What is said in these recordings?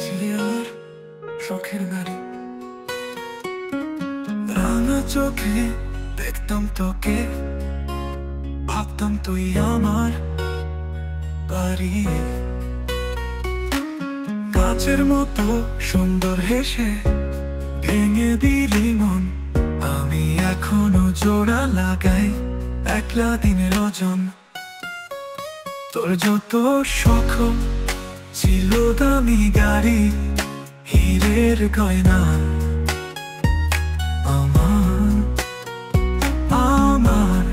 ছিলি আমার শখের নারী। রাঙা চোখে দেখতাম তোকে, ভাবতাম তুই আমার বাড়ি। গাছের মতো সুন্দর হেসে ভেঙে দিলি মন। আমি এখনো জোড়া লাগাই একলা দিনের ওজন। তোর যত শখ ছিল দামি গাড়ি, হীরের গয়না, আমার আমার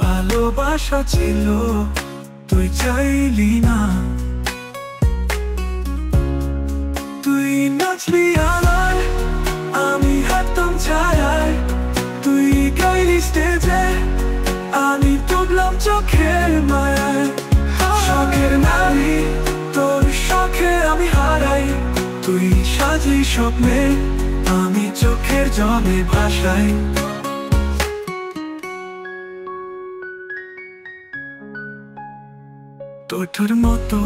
ভালোবাসা ছিল তুই চাইলি না। তুই নাচলি আমার, আমি হাঁটতাম ছায়ায়। তুই গাইলি স্টেজে, আমি ডুবলাম চোখের মায়ায়। শখের নারী, তোর শখে আমি হারাই। তুই সাজলি স্বপ্নে, আমি চোখের জলে ভাসাই। তোর মতো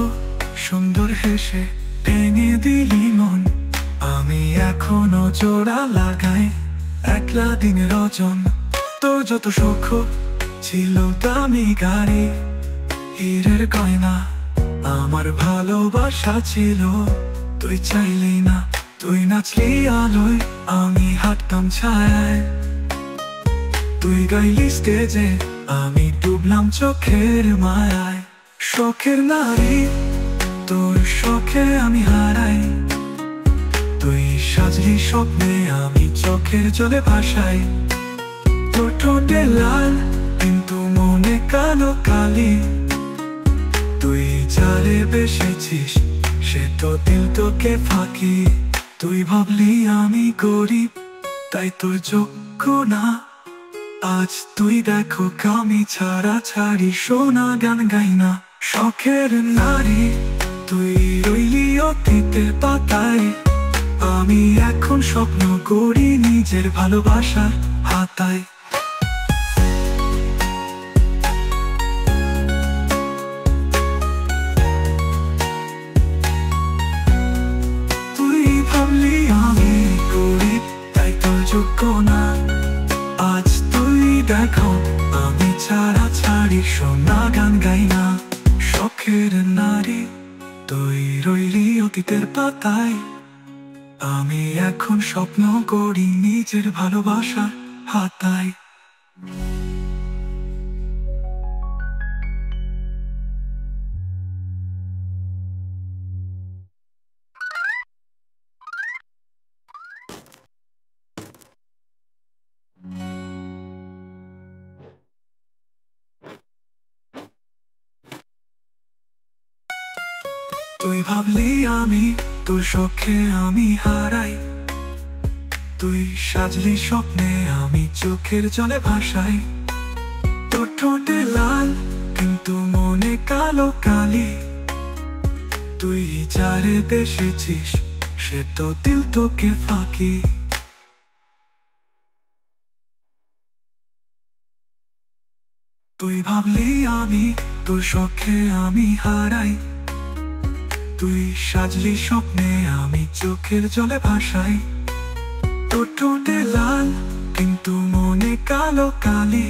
সুন্দর হেসে ভেঙে দিলি মন। আমি এখনো জোড়া লাগাই একলা দিনের ওজন। তোর যত সুখ ছিল দামি গাড়ি, হীরের গয়না, আমার ভালোবাসা ছিল তুই চাইলি না। তুই নাচলি আলোয়, আমি হাঁটতাম ছায়ায়। তুই গাইলি স্টেজে, আমি ডুবলাম চোখের মায়ায়। শখের নারী, তোর শখে আমি হারাই। তুই সাজলি স্বপ্নে, আমি চোখের জলে ভাসাই। তোর ঠোঁটে লাল কিন্তু মনে কালো কালি। তুই যারে বেসেছিস সে তো দিল তোকে ফাঁকি। তুই ভাবলি আমি গরিব তাই তোর যোগ্য না। আজ তুই দেখো আমি ছাড়া ছাড়ি সোনা গান গাই না। শখের নারী, তুই রইলি অতীতের পাতায়। আমি এখন স্বপ্ন করি নিজের ভালোবাসার হাতায়। তুই ভাবলি আমি গরিব তাই তোর যোগ্য না। আজ তুই দেখো আমি ছাড়া ছাড়ি সোনা গান গাই না। শখের নারী, তুই রইলি অতীতের পাতায়। আমি এখন স্বপ্ন করি নিজের ভালোবাসার হাতায়। তুই ভাবলি আমি তোর শখে আমি হারাই। তুই সাজলি স্বপ্নে, আমি চোখের জলে ভাসাই। তোর ঠোঁটে লাল কিন্তু মনে কালো কালি। তুই যারে বেসেছিস সে তো দিল তোকে ফাঁকি। তুই ভাবলি আমি তোর শখে আমি হারাই। তুই সাজলি স্বপ্নে, আমি চোখের জলে ভাসাই। তোর ঠোঁটে লাল কিন্তু মনে কালো কালি।